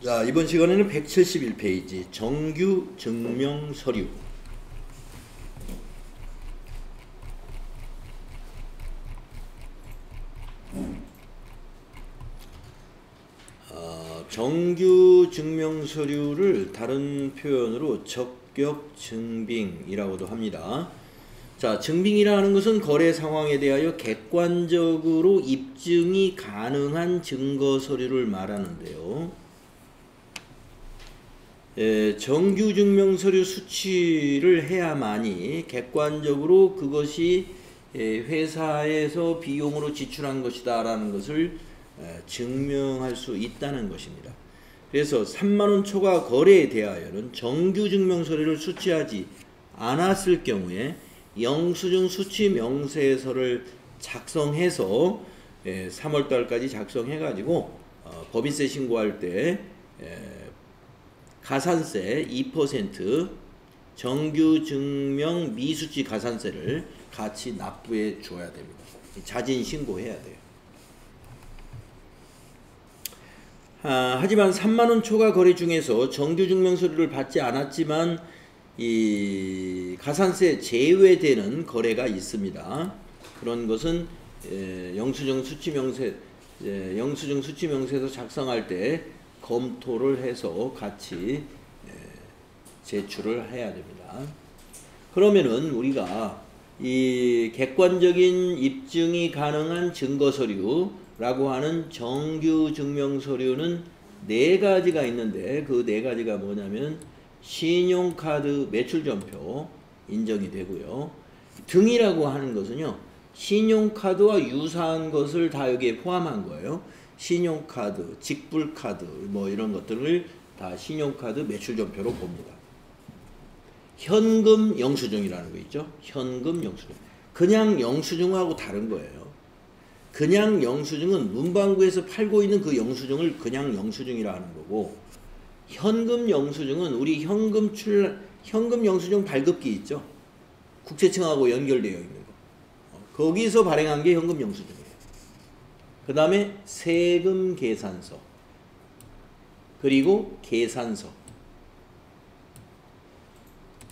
자, 이번 시간에는 171페이지 정규 증명 서류. 정규 증명 서류를 다른 표현으로 적격 증빙이라고도 합니다. 자, 증빙이라는 것은 거래 상황에 대하여 객관적으로 입증이 가능한 증거 서류를 말하는데요. 정규 증명 서류 수취를 해야만이 객관적으로 그것이 회사에서 비용으로 지출한 것이다 라는 것을 증명할 수 있다는 것입니다. 그래서 3만원 초과 거래에 대하여는 정규 증명 서류를 수취하지 않았을 경우에 영수증 수취 명세서를 작성해서 3월달까지 작성해가지고 법인세 신고할 때 가산세 2% 정규 증명 미수취 가산세를 같이 납부해 줘야 됩니다. 자진 신고해야 돼요. 하지만 3만원 초과 거래 중에서 정규 증명 서류를 받지 않았지만 이 가산세 제외되는 거래가 있습니다. 그런 것은 영수증 수취 명세서 작성할 때 검토를 해서 같이 제출을 해야 됩니다. 그러면은 우리가 이 객관적인 입증이 가능한 증거 서류라고 하는 정규 증명 서류는 4가지가 있는데 그 4가지가 뭐냐면 신용카드 매출전표 인정이 되고요. 등이라고 하는 것은요, 신용카드와 유사한 것을 다 여기에 포함한 거예요. 신용카드, 직불카드 뭐 이런 것들을 다 신용카드 매출전표로 봅니다. 현금 영수증이라는 거 있죠. 현금 영수증. 그냥 영수증하고 다른 거예요. 그냥 영수증은 문방구에서 팔고 있는 그 영수증을 그냥 영수증이라 하는 거고, 현금 영수증은 우리 현금 영수증 발급기 있죠. 국세청하고 연결되어 있는 거. 거기서 발행한 게 현금 영수증이에요. 그 다음에 세금 계산서, 그리고 계산서,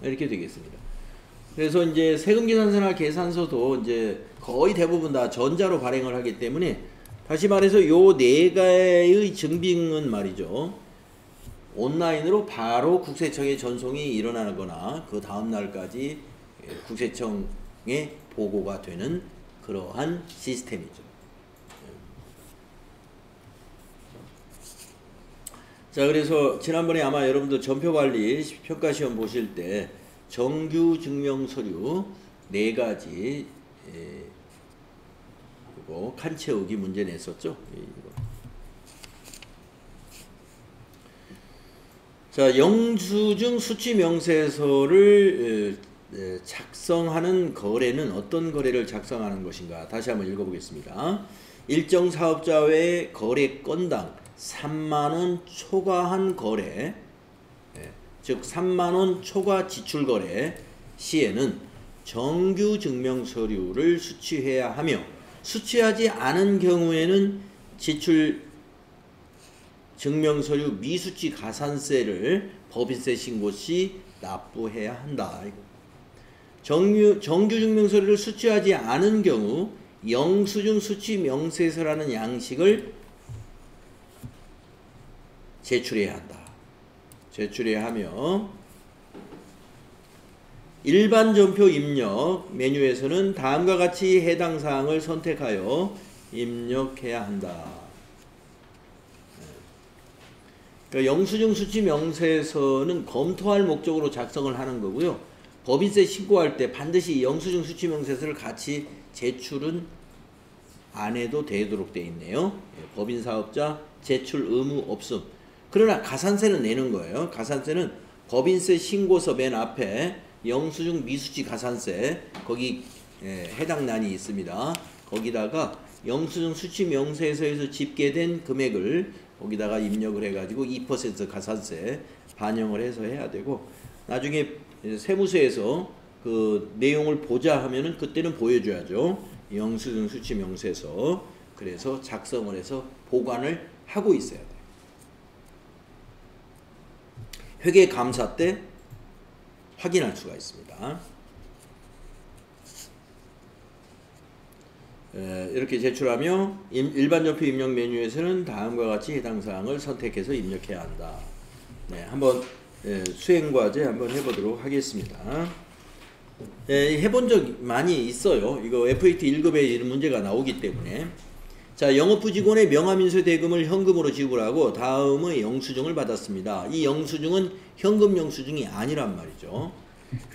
이렇게 되겠습니다. 그래서 이제 세금 계산서나 계산서도 이제 거의 대부분 다 전자로 발행을 하기 때문에, 다시 말해서 요 4개의 증빙은 말이죠, 온라인으로 바로 국세청에 전송이 일어나거나 그 다음 날까지 국세청에 보고가 되는 그러한 시스템이죠. 자, 그래서 지난번에 아마 여러분들 전표관리 평가시험 보실 때 정규 증명 서류 4가지 그리고 칸 채우기 문제 냈었죠. 자, 영수증 수취 명세서를 작성하는 거래는 어떤 거래를 작성하는 것인가? 다시 한번 읽어보겠습니다. 일정 사업자 외 거래 건당 3만원 초과한 거래, 즉 3만원 초과 지출 거래 시에는 정규 증명 서류를 수취해야 하며, 수취하지 않은 경우에는 지출 증명서류 미수취 가산세를 법인세 신고 시 납부해야 한다. 정규 증명서류를 수취하지 않은 경우 영수증 수취 명세서라는 양식을 제출해야 한다. 제출해야 하며, 일반 전표 입력 메뉴에서는 다음과 같이 해당 사항을 선택하여 입력해야 한다. 그러니까 영수증 수취 명세서는 검토할 목적으로 작성을 하는 거고요. 법인세 신고할 때 반드시 영수증 수취 명세서를 같이 제출은 안 해도 되도록 되어 있네요. 법인사업자 제출 의무 없음. 그러나 가산세는 내는 거예요. 가산세는 법인세 신고서 맨 앞에 영수증 미수취 가산세, 거기 해당 난이 있습니다. 거기다가 영수증 수취 명세서에서 집계된 금액을 거기다가 입력을 해가지고 2% 가산세 반영을 해서 해야 되고, 나중에 세무서에서 그 내용을 보자 하면은 그때는 보여줘야죠. 영수증 수취 명세서. 그래서 작성을 해서 보관을 하고 있어야 돼요. 회계감사 때 확인할 수가 있습니다. 이렇게 제출하며 일반 전표 입력 메뉴에서는 다음과 같이 해당 사항을 선택해서 입력해야 한다. 네, 한번 수행과제 한번 해보도록 하겠습니다. 해본 적 많이 있어요. 이거 FAT 1급에 이런 문제가 나오기 때문에. 자, 영업부 직원의 명함인쇄 대금을 현금으로 지불하고 다음의 영수증을 받았습니다. 이 영수증은 현금 영수증이 아니란 말이죠.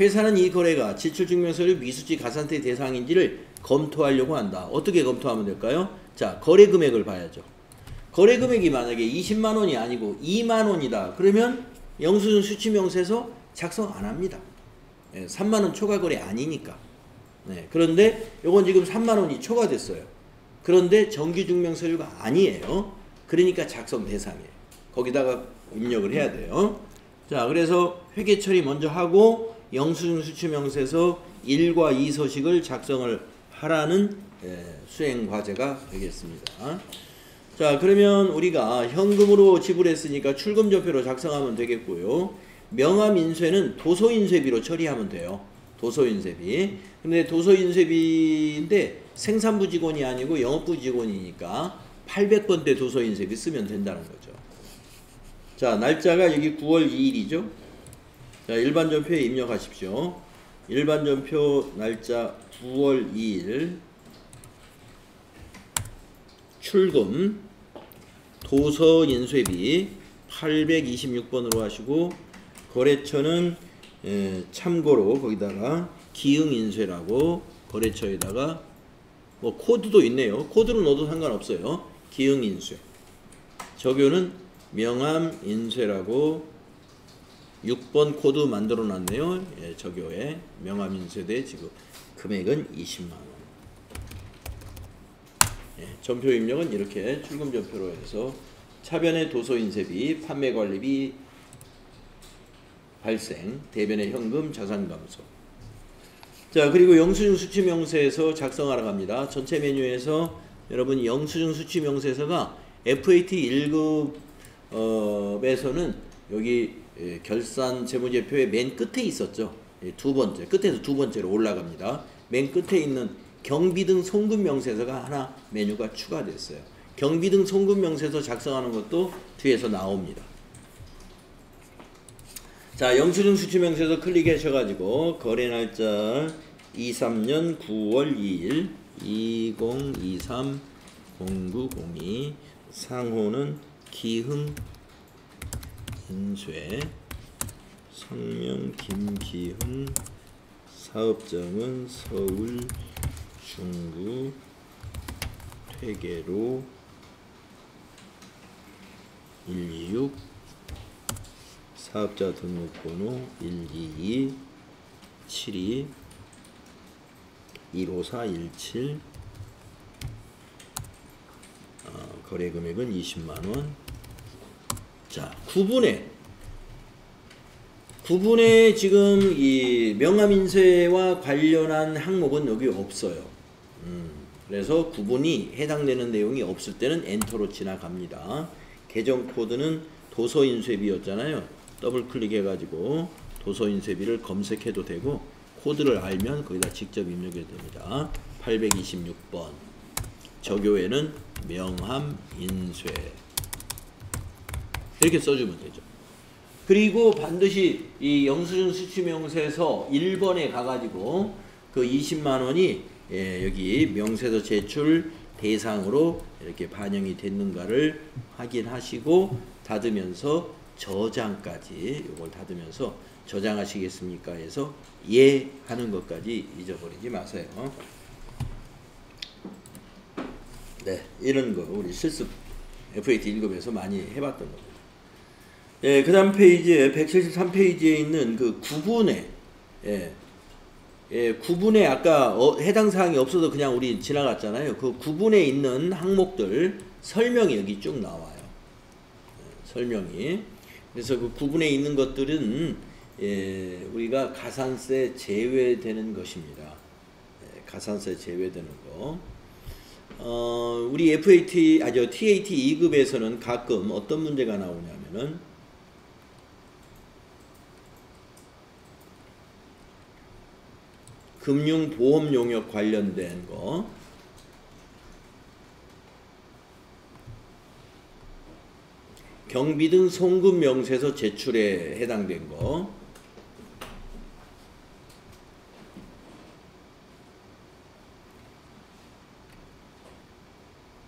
회사는 이 거래가 지출증명서류 미수지 가산세 대상인지를 검토하려고 한다. 어떻게 검토하면 될까요? 자, 거래 금액을 봐야죠. 거래 금액이 만약에 20만 원이 아니고 2만 원이다. 그러면 영수증 수취명세서 작성 안 합니다. 3만 원 초과 거래 아니니까. 네, 그런데 요건 지금 3만 원이 초과됐어요. 그런데 정기증명서류가 아니에요. 그러니까 작성 대상이에요. 거기다가 입력을 해야 돼요. 자, 그래서 회계 처리 먼저 하고 영수증 수취명세서 1과 2 서식을 작성을 하라는 수행 과제가 되겠습니다. 자, 그러면 우리가 현금으로 지불했으니까 출금전표로 작성하면 되겠고요. 명함인쇄는 도서인쇄비로 처리하면 돼요. 도서인쇄비. 근데 도서인쇄비인데 생산부 직원이 아니고 영업부 직원이니까 800번대 도서인쇄비 쓰면 된다는 거죠. 자, 날짜가 여기 9월 2일이죠. 자, 일반전표에 입력하십시오. 일반전표 날짜 9월 2일 출금 도서인쇄비 826번으로 하시고 거래처는 참고로 거기다가 기흥인쇄라고 거래처에다가 뭐 코드도 있네요. 코드로 넣어도 상관없어요. 기흥인쇄. 적요는 명함인쇄라고 6번 코드 만들어 놨네요. 적요에 명함인쇄대 지금 금액은 20만 원. 전표 입력은 이렇게 출금전표로 해서 차변의 도서인쇄비, 판매관리비 발생, 대변의 현금, 자산감소. 자, 그리고 영수증 수취명세서 작성하러 갑니다. 전체 메뉴에서 여러분 영수증 수취명세서가 FAT 1급에서는 여기 결산 재무제표의 맨 끝에 있었죠. 두 번째, 끝에서 두 번째로 올라갑니다. 맨 끝에 있는 경비등 송금명세서가 하나 메뉴가 추가됐어요. 경비등 송금명세서 작성하는 것도 뒤에서 나옵니다. 자, 영수증 수취명세서 클릭하셔가지고 거래날짜 23년 9월 2일 2023-0902 상호는 기흥인쇄 성명 김기흥 사업장은 서울 중구 퇴계로 126 사업자 등록번호 122 72 15417 거래금액은 20만원. 자, 9분에 지금 이 명함인쇄와 관련한 항목은 여기 없어요. 그래서 9분이 해당되는 내용이 없을 때는 엔터로 지나갑니다. 계정 코드는 도서인쇄비였잖아요. 더블 클릭해가지고 도서인쇄비를 검색해도 되고 코드를 알면 거기다 직접 입력해도 됩니다. 826번. 적요에는 명함인쇄 이렇게 써주면 되죠. 그리고 반드시 이 영수증 수취명세서 1번에 가가지고 그 20만원이 여기 명세서 제출 대상으로 이렇게 반영이 됐는가를 확인하시고 닫으면서 저장까지 이걸 닫으면서 저장하시겠습니까 해서 예 하는 것까지 잊어버리지 마세요. 네, 이런 거 우리 실습 FAT 1급에서 많이 해봤던 겁니다. 예, 그 다음 페이지에 173페이지에 있는 그 9분에 9분에 아까 해당 사항이 없어서 그냥 우리 지나갔잖아요. 그 9분에 있는 항목들 설명이 여기 쭉 나와요. 설명이. 그래서 그 9분에 있는 것들은 우리가 가산세 제외되는 것입니다. 가산세 제외되는 거. 우리 TAT 2급에서는 가끔 어떤 문제가 나오냐면은 금융보험 용역 관련된 거. 경비 등 송금 명세서 제출에 해당된 거.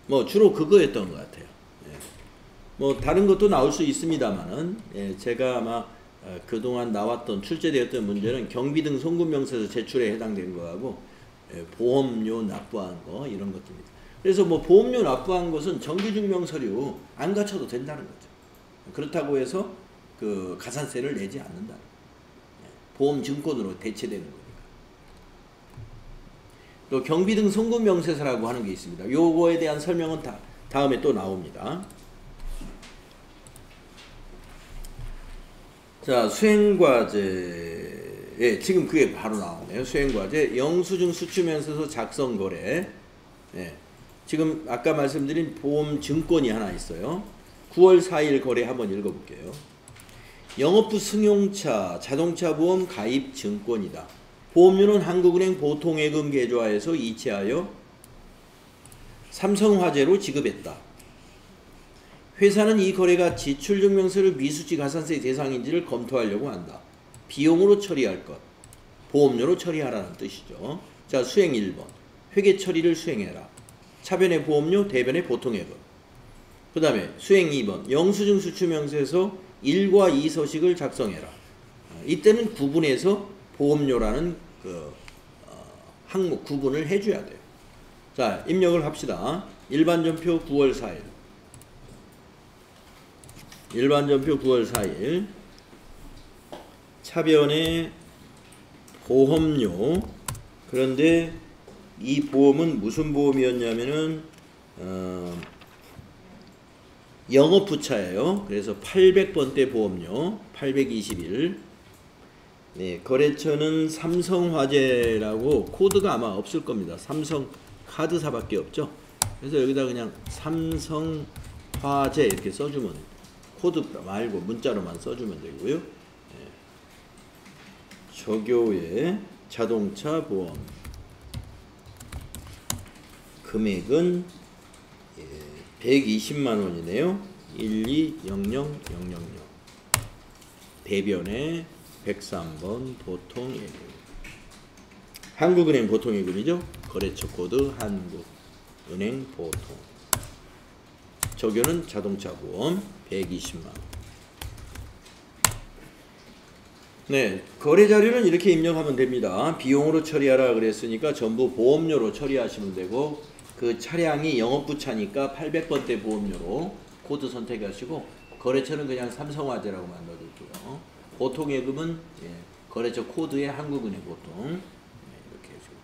뭐 주로 그거였던 것 같아요. 예. 뭐 다른 것도 나올 수 있습니다만은 제가 아마 그동안 나왔던 출제되었던 문제는 경비 등 송금 명세서 제출에 해당된 거하고 보험료 납부한 거 이런 것들입니다. 그래서 뭐 보험료 납부한 것은 정기증명서류 안 갖춰도 된다는 거죠. 그렇다고 해서 그 가산세를 내지 않는다. 보험증권으로 대체되는 거니까. 또 경비 등 송금 명세서라고 하는 게 있습니다. 요거에 대한 설명은 다음에 또 나옵니다. 자, 수행과제. 예, 지금 그게 바로 나오네요. 수행과제. 영수증 수취명세서 작성 거래. 예. 지금 아까 말씀드린 보험증권이 하나 있어요. 9월 4일 거래 한번 읽어볼게요. 영업부 승용차 자동차 보험 가입 증권이다. 보험료는 한국은행 보통예금 계좌에서 이체하여 삼성화재로 지급했다. 회사는 이 거래가 지출증명서를 미수지 가산세 대상인지를 검토하려고 한다. 비용으로 처리할 것, 보험료로 처리하라는 뜻이죠. 자, 수행 1번. 회계 처리를 수행해라. 차변의 보험료, 대변의 보통예금. 그 다음에 수행 2번. 영수증 수취명세서 1과 2 서식을 작성해라. 이때는 구분해서 보험료라는 그 항목 구분을 해줘야 돼요. 자, 입력을 합시다. 일반전표 9월 4일. 일반전표 9월 4일. 차변의 보험료. 그런데 이 보험은 무슨 보험이었냐면은 영업부차예요. 그래서 800번대 보험료 821. 네, 거래처는 삼성화재라고 코드가 아마 없을 겁니다. 삼성 카드사밖에 없죠. 그래서 여기다 그냥 삼성화재 이렇게 써주면, 코드 말고 문자로만 써주면 되고요. 네. 저교의 자동차 보험 금액은 120만원이네요. 1200000. 대변에 103번 보통예금. 한국은행 보통예금이죠. 거래처 코드 한국은행 보통. 적용은 자동차 보험 120만원. 네, 거래 자료는 이렇게 입력하면 됩니다. 비용으로 처리하라 그랬으니까 전부 보험료로 처리하시면 되고, 그 차량이 영업부차니까 800번대 보험료로 코드 선택하시고, 거래처는 그냥 삼성화재라고 만들어줄게요. 보통예금은 거래처 코드에 한국은행 보통. 이렇게 해주고.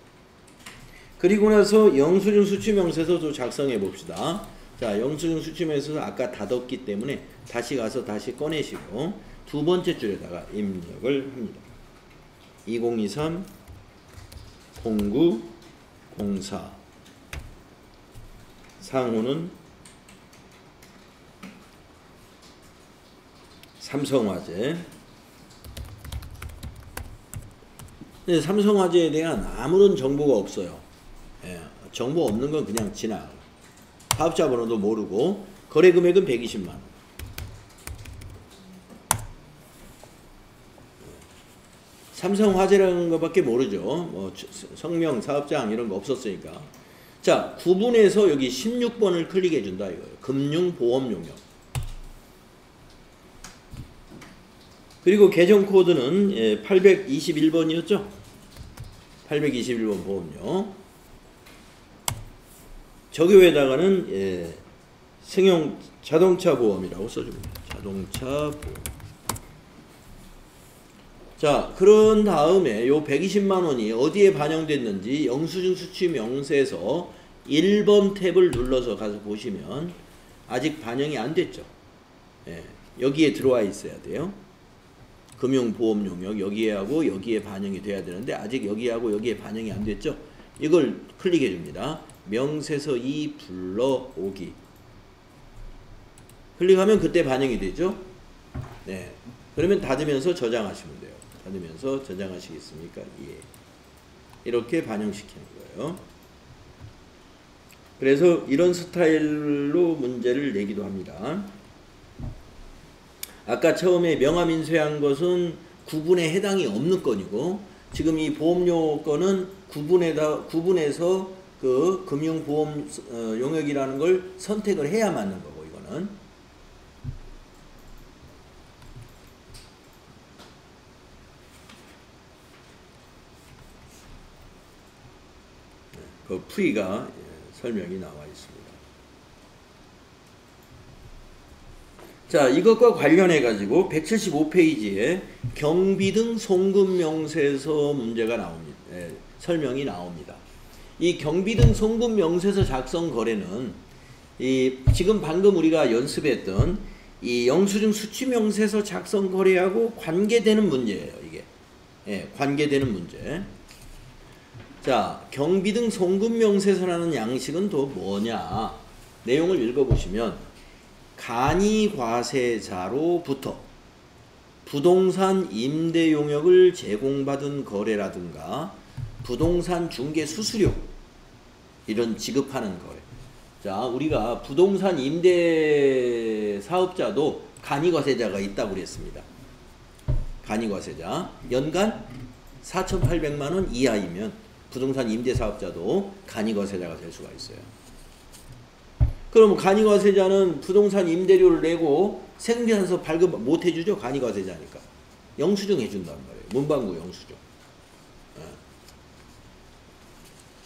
그리고 나서 영수증 수취명세서도 작성해 봅시다. 자, 영수증 수취명세서 아까 닫았기 때문에 다시 가서 다시 꺼내시고 두 번째 줄에다가 입력을 합니다. 2023 09 04. 상호는 삼성화재. 근데 삼성화재에 대한 아무런 정보가 없어요. 정보 없는 건 그냥 지나가요. 사업자 번호도 모르고, 거래 금액은 120만원. 삼성화재라는 것밖에 모르죠. 뭐 성명, 사업장 이런 거 없었으니까. 자, 구분해서 여기 16번을 클릭해 준다 이거예요. 금융보험용역. 그리고 계정 코드는 821번이었죠. 821번 보험료. 저기에다가는 승용 자동차 보험이라고 써줍니다. 자동차 보험. 자, 그런 다음에 요 120만원이 어디에 반영됐는지 영수증 수취 명세서 1번 탭을 눌러서 가서 보시면 아직 반영이 안 됐죠. 여기에 들어와 있어야 돼요. 금융보험용역 여기에 하고 여기에 반영이 돼야 되는데 아직 여기하고 여기에 반영이 안 됐죠. 이걸 클릭해 줍니다. 명세서 2 불러오기. 클릭하면 그때 반영이 되죠. 네. 그러면 닫으면서 저장하시면 돼요. 닫으면서 저장하시겠습니까? 예. 이렇게 반영시키는 거예요. 그래서 이런 스타일로 문제를 내기도 합니다. 아까 처음에 명함인쇄한 것은 구분에 해당이 없는 건이고, 지금 이 보험료 건은 구분해서 그 금융보험 용역이라는 걸 선택을 해야 맞는 거고, 이거는. 그 풀이가 설명이 나와 있습니다. 자, 이것과 관련해 가지고 175페이지에 경비등 송금명세서 문제가 나옵니다. 설명이 나옵니다. 이 경비등 송금명세서 작성 거래는 지금 방금 우리가 연습했던 이 영수증 수취명세서 작성 거래하고 관계되는 문제예요, 이게. 관계되는 문제. 자, 경비등 송금명세서라는 양식은 또 뭐냐? 내용을 읽어보시면 간이과세자로부터 부동산 임대 용역을 제공받은 거래라든가 부동산 중개 수수료 이런 지급하는 거래. 자, 우리가 부동산 임대 사업자도 간이과세자가 있다고 그랬습니다. 간이과세자 연간 4,800만 원 이하이면 부동산 임대사업자도 간이과세자가 될 수가 있어요. 그럼 간이과세자는 부동산 임대료를 내고 세금계산서 발급 못 해주죠. 간이과세자니까. 영수증 해준단 말이에요. 문방구 영수증.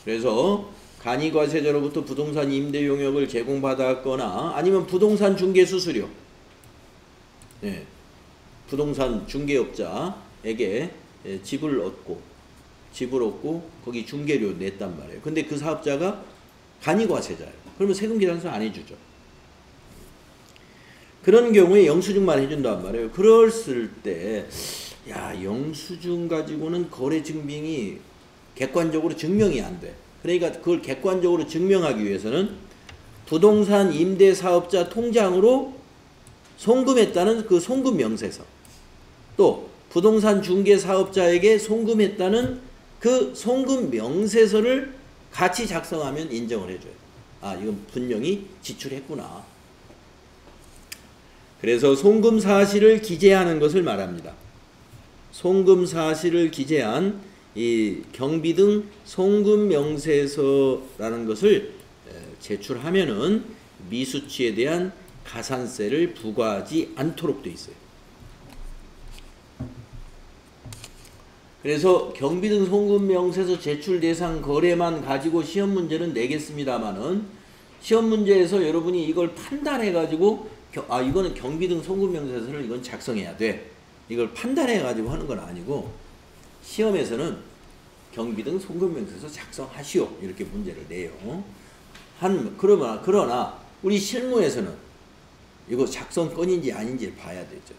그래서 간이과세자로부터 부동산 임대 용역을 제공받았거나 아니면 부동산 중개 수수료. 부동산 중개업자에게 집을 얻고 거기 중개료 냈단 말이에요. 근데 그 사업자가 간이과세자예요. 그러면 세금계산서 안 해주죠. 그런 경우에 영수증만 해준단 말이에요. 그랬을 때 야, 영수증 가지고는 거래 증빙이 객관적으로 증명이 안 돼. 그러니까 그걸 객관적으로 증명하기 위해서는 부동산 임대사업자 통장으로 송금했다는 그 송금명세서, 또 부동산 중개사업자에게 송금했다는 그 송금명세서를 같이 작성하면 인정을 해줘요. 아, 이건 분명히 지출했구나. 그래서 송금 사실을 기재하는 것을 말합니다. 송금 사실을 기재한 이 경비등 송금명세서라는 것을 제출하면은 미수치에 대한 가산세를 부과하지 않도록 돼 있어요. 그래서 경비등 송금명세서 제출 대상 거래만 가지고 시험 문제는 내겠습니다만은 시험 문제에서 여러분이 이걸 판단해 가지고 이거는 경비등 송금명세서를 이건 작성해야 돼. 이걸 판단해 가지고 하는 건 아니고 시험에서는 경비등 송금명세서 작성하시오. 이렇게 문제를 내요. 그러나 우리 실무에서는 이거 작성건인지 아닌지 봐야 되죠.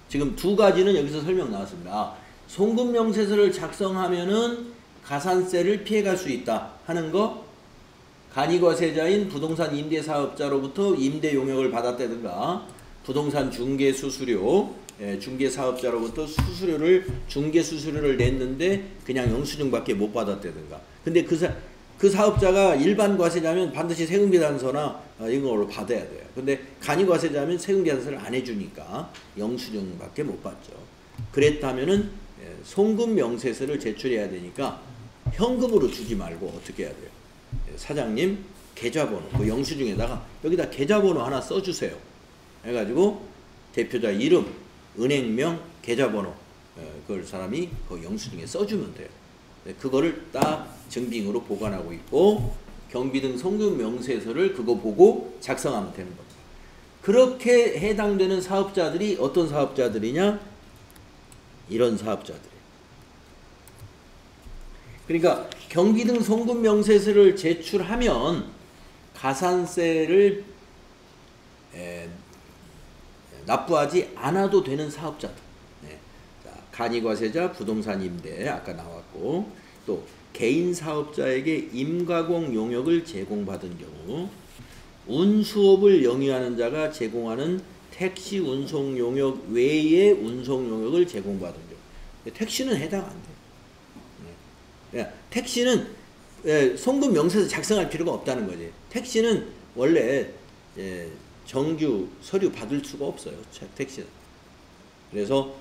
지금 두 가지는 여기서 설명 나왔습니다. 송금명세서를 작성하면은 가산세를 피해갈 수 있다 하는 거, 간이과세자인 부동산 임대사업자로부터 임대 용역을 받았다든가 부동산 중개 수수료, 중개사업자로부터 중개 수수료를 냈는데 그냥 영수증밖에 못 받았다든가. 근데 그 사업자가 일반 과세자면 반드시 세금계산서나 이런 걸로 받아야 돼요. 근데 간이과세자면 세금계산서를 안 해주니까 영수증밖에 못 받죠. 그랬다면은 송금명세서를 제출해야 되니까 현금으로 주지 말고 어떻게 해야 돼요? 사장님 계좌번호, 그 영수증에다가 여기다 계좌번호 하나 써주세요. 해가지고 대표자 이름, 은행명, 계좌번호, 그걸 사람이 그 영수증에 써주면 돼요. 그거를 딱 증빙으로 보관하고 있고 경비등 송금명세서를 그거 보고 작성하면 되는 겁니다. 그렇게 해당되는 사업자들이 어떤 사업자들이냐? 이런 사업자들. 그러니까 경비등 송금명세서를 제출하면 가산세를 납부하지 않아도 되는 사업자들. 간이과세자, 부동산 임대 아까 나왔고, 또 개인 사업자에게 임가공 용역을 제공받은 경우, 운수업을 영위하는 자가 제공하는 택시 운송 용역 외의 운송 용역을 제공받은 경우. 택시는 해당 안 돼요. 택시는 송금 명세서 작성할 필요가 없다는 거지. 택시는 원래 정규 서류 받을 수가 없어요. 택시는. 그래서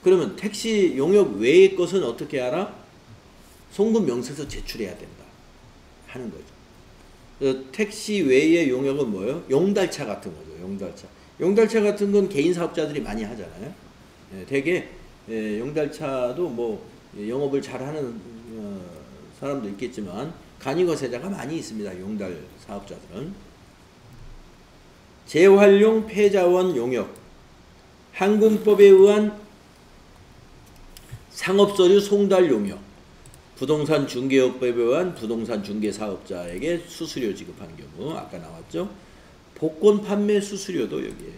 그러면 택시 용역 외의 것은 어떻게 알아? 송금 명세서 제출해야 된다 하는 거죠. 그래서 택시 외의 용역은 뭐예요? 용달차 같은 거죠. 용달차 같은 건 개인 사업자들이 많이 하잖아요. 되게 용달차도 뭐 영업을 잘하는 사람도 있겠지만 간이거세자가 많이 있습니다. 용달 사업자들은. 재활용 폐자원 용역, 항공법에 의한 상업서류 송달 용역, 부동산 중개업법에 의한 부동산 중개사업자에게 수수료 지급하는 경우 아까 나왔죠. 복권 판매 수수료도 여기에.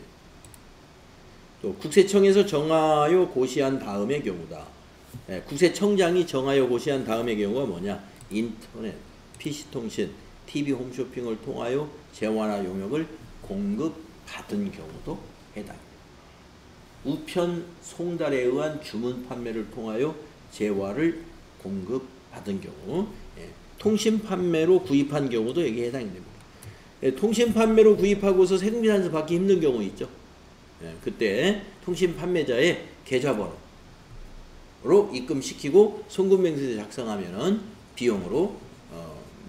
또 국세청에서 정하여 고시한 다음의 경우다. 국세청장이 정하여 고시한 다음의 경우가 뭐냐? 인터넷, PC통신, TV 홈쇼핑을 통하여 재화나 용역을 공급받은 경우도 해당입니다. 우편 송달에 의한 주문 판매를 통하여 재화를 공급받은 경우, 통신 판매로 구입한 경우도 여기에 해당이 됩니다. 통신 판매로 구입하고서 세금계산서 받기 힘든 경우 있죠. 그때 통신 판매자의 계좌번호로 입금시키고 송금명세서 작성하면은 비용으로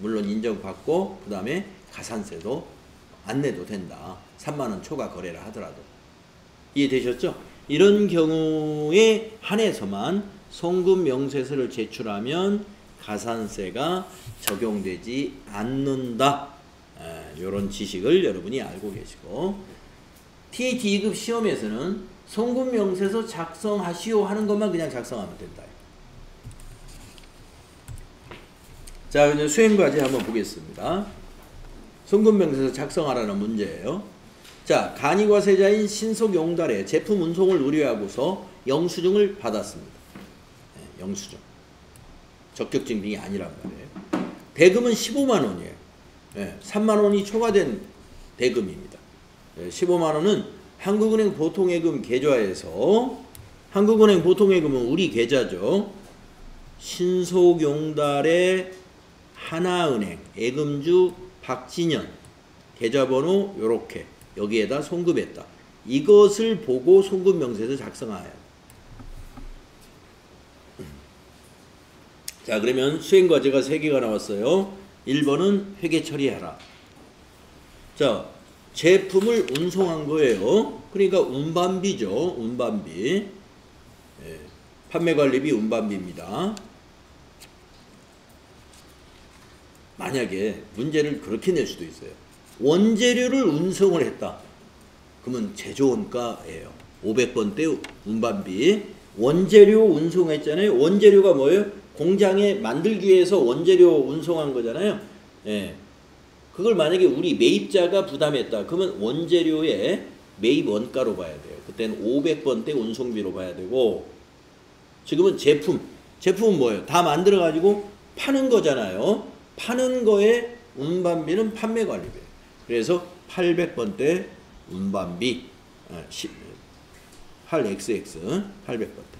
물론 인정받고 그 다음에 가산세도 안 내도 된다. 3만원 초과 거래를 하더라도. 이해되셨죠? 이런 경우에 한해서만 송금명세서를 제출하면 가산세가 적용되지 않는다. 이런 지식을 여러분이 알고 계시고, TAT 2급 시험에서는 송금명세서 작성하시오 하는 것만 그냥 작성하면 된다. 자, 이제 수행과제 한번 보겠습니다. 송금명세서 작성하라는 문제예요. 자, 간이과세자인 신속용달에 제품 운송을 의뢰하고서 영수증을 받았습니다. 영수증. 적격증빙이 아니란 말이에요. 대금은 15만원이에요. 3만원이 초과된 대금입니다. 15만원은 한국은행 보통예금 계좌에서, 한국은행 보통예금은 우리 계좌죠. 신속용달의 하나은행 예금주 박진현 계좌번호 요렇게 여기에다 송금했다. 이것을 보고 송금명세서 작성해야 해요. 자, 그러면 수행과제가 3개가 나왔어요. 1번은 회계 처리하라. 자, 제품을 운송한 거예요. 그러니까 운반비죠. 운반비. 판매관리비 운반비입니다. 만약에 문제를 그렇게 낼 수도 있어요. 원재료를 운송을 했다. 그러면 제조원가예요. 500번대 운반비. 원재료 운송했잖아요. 원재료가 뭐예요? 공장에 만들기 위해서 원재료 운송한 거잖아요. 그걸 만약에 우리 매입자가 부담했다. 그러면 원재료의 매입 원가로 봐야 돼요. 그때는 500번대 운송비로 봐야 되고, 지금은 제품은 뭐예요? 다 만들어 가지고 파는 거잖아요. 파는 거에 운반비는 판매관리비예요. 그래서 800번대 운반비 8XX 800번대.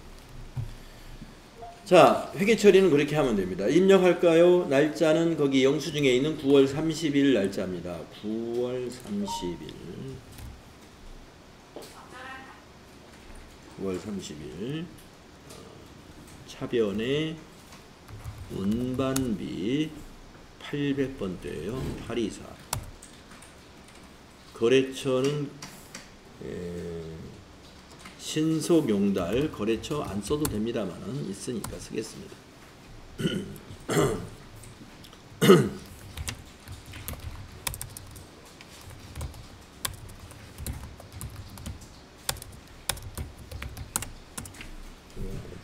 자, 회계 처리는 그렇게 하면 됩니다. 입력할까요? 날짜는 거기 영수증에 있는 9월 30일 날짜입니다. 9월 30일. 9월 30일. 차변에 운반비 800번대예요. 824. 거래처는 신속용달 거래처 안 써도 됩니다만은 있으니까 쓰겠습니다.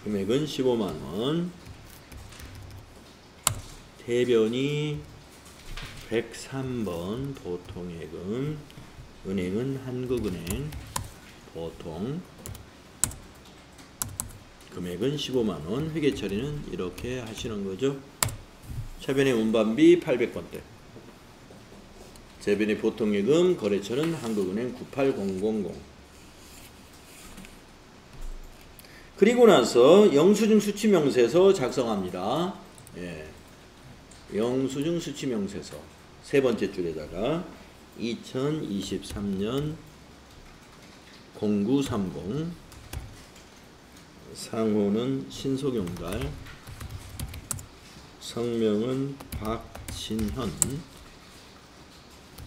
금액은 15만원. 대변이 103번 보통예금. 은행은 한국은행 보통. 금액은 15만원. 회계처리는 이렇게 하시는 거죠. 차변의 운반비 800번대. 재변의 보통예금 거래처는 한국은행 98000. 그리고 나서 영수증 수취명세서 작성합니다. 예. 영수증 수취명세서 세 번째 줄에다가 2023년 0930 상호는 신속용달, 성명은 박진현,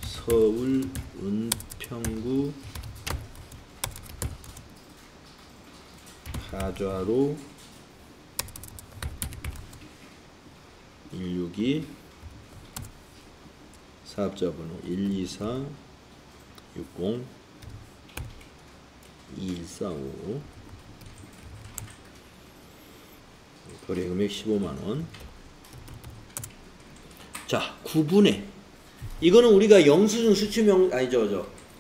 서울 은평구 가좌로 162, 사업자번호 124 60 2145, 거래금액 15만원. 자, 9분의 이거는 우리가 영수증 수취명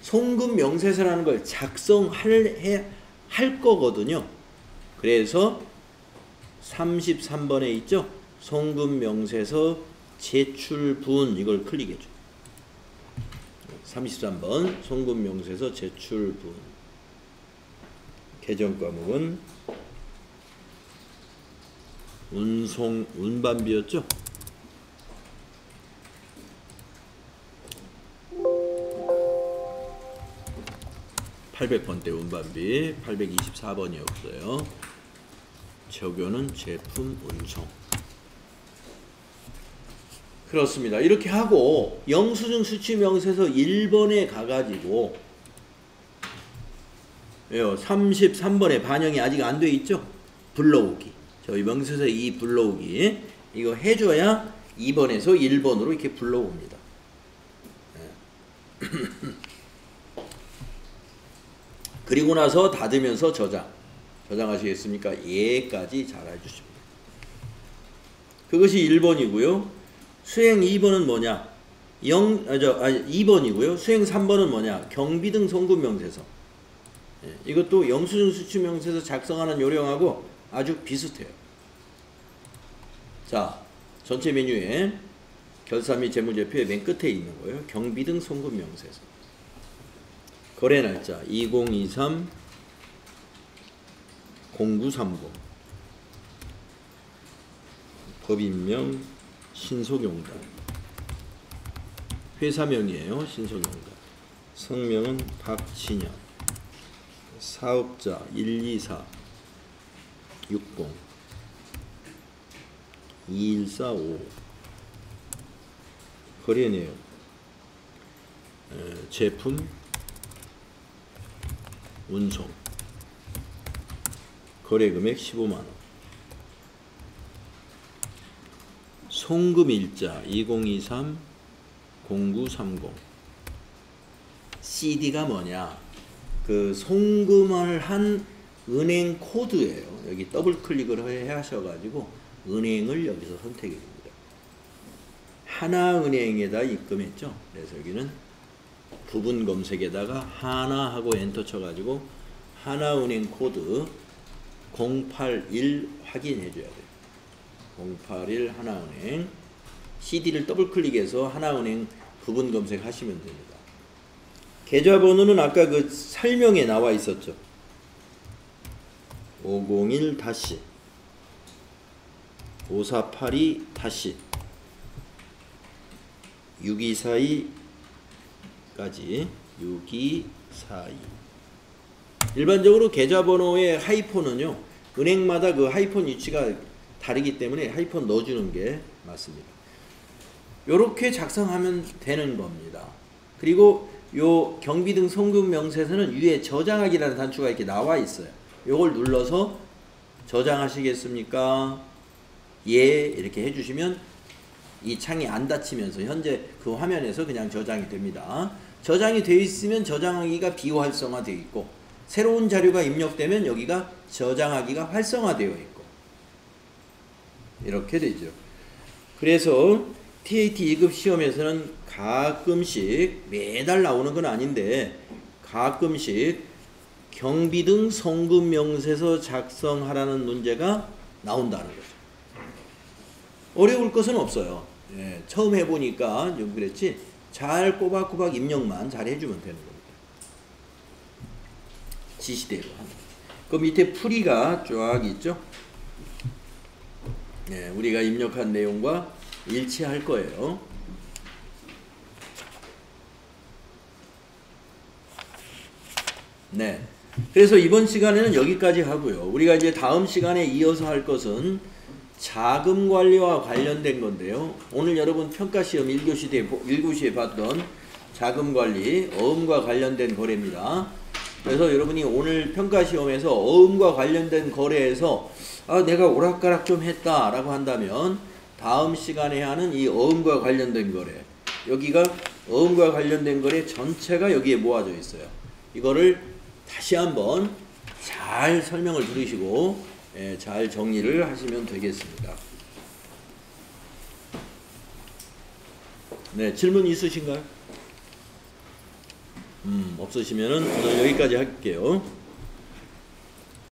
송금 명세서라는 걸 작성할 거거든요. 그래서 33번에 있죠. 송금 명세서 제출분, 이걸 클릭해줘. 33번 송금 명세서 제출분. 개정 과목은 운반비였죠. 800번대 운반비, 824번이었어요. 적요는 제품 운송. 그렇습니다. 이렇게 하고 영수증 수취명세서 1번에 가가지고 33번에 반영이 아직 안 돼 있죠? 불러오기. 저희 명세서 이 불러오기. 이거 해줘야 2번에서 1번으로 이렇게 불러옵니다. 그리고 나서 닫으면서 저장하시겠습니까? 예까지 잘 해주십니다. 그것이 1번이고요. 수행 2번은 뭐냐? 2번이고요. 수행 3번은 뭐냐? 경비등 송금명세서. 이것도 영수증 수취명세서 작성하는 요령하고 아주 비슷해요. 자, 전체 메뉴에 결산 및 재무제표의 맨 끝에 있는 거예요. 경비등 송금명세서. 거래날짜 2023 0930, 법인명 신속용달, 회사명이에요. 신속용달, 성명은 박진현, 사업자 124 60 2145, 거래내용 제품 운송, 거래금액 15만원, 송금일자 2023 0930. CD가 뭐냐? 그 송금을 한 은행 코드예요. 여기 더블 클릭을 하셔가지고 은행을 여기서 선택해 줍니다. 하나은행에다 입금했죠. 그래서 여기는 부분 검색에다가 하나하고 엔터 쳐가지고 하나은행 코드 081 확인해 줘야 돼요. 081 하나은행. CD를 더블 클릭해서 하나은행 부분 검색하시면 됩니다. 계좌번호는 아까 그 설명에 나와 있었죠. 501-5482-6242까지 6242. 일반적으로 계좌번호의 하이폰은요, 은행마다 그 하이폰 위치가 다르기 때문에 하이폰 넣어주는 게 맞습니다. 요렇게 작성하면 되는 겁니다. 그리고 요 경비등 송금 명세서는 위에 저장하기라는 단추가 이렇게 나와 있어요. 요걸 눌러서 저장하시겠습니까? 예, 이렇게 해주시면 이 창이 안 닫히면서 현재 그 화면에서 그냥 저장이 됩니다. 저장이 되어 있으면 저장하기가 비활성화되어 있고, 새로운 자료가 입력되면 여기가 저장하기가 활성화되어 있고, 이렇게 되죠. 그래서 TAT 2급 시험에서는 가끔씩, 매달 나오는 건 아닌데 가끔씩 경비등 송금 명세서 작성하라는 문제가 나온다는 거죠. 어려울 것은 없어요. 예, 처음 해보니까 좀 그랬지, 잘 꼬박꼬박 입력만 잘 해주면 되는 겁니다. 지시대로 하는 거죠. 그 밑에 풀이가 쫙 있죠. 네, 우리가 입력한 내용과 일치할 거예요. 네. 그래서 이번 시간에는 여기까지 하고요. 우리가 이제 다음 시간에 이어서 할 것은 자금 관리와 관련된 건데요. 오늘 여러분 평가시험 1교시에 봤던 자금 관리, 어음과 관련된 거래입니다. 그래서 여러분이 오늘 평가시험에서 어음과 관련된 거래에서 내가 오락가락 좀 했다 라고 한다면 다음 시간에 하는 이 어음과 관련된 거래, 여기가 어음과 관련된 거래 전체가 여기에 모아져 있어요. 이거를 다시 한번 잘 설명을 들으시고 잘 정리를 하시면 되겠습니다. 네, 질문 있으신가요? 없으시면은 오늘 여기까지 할게요.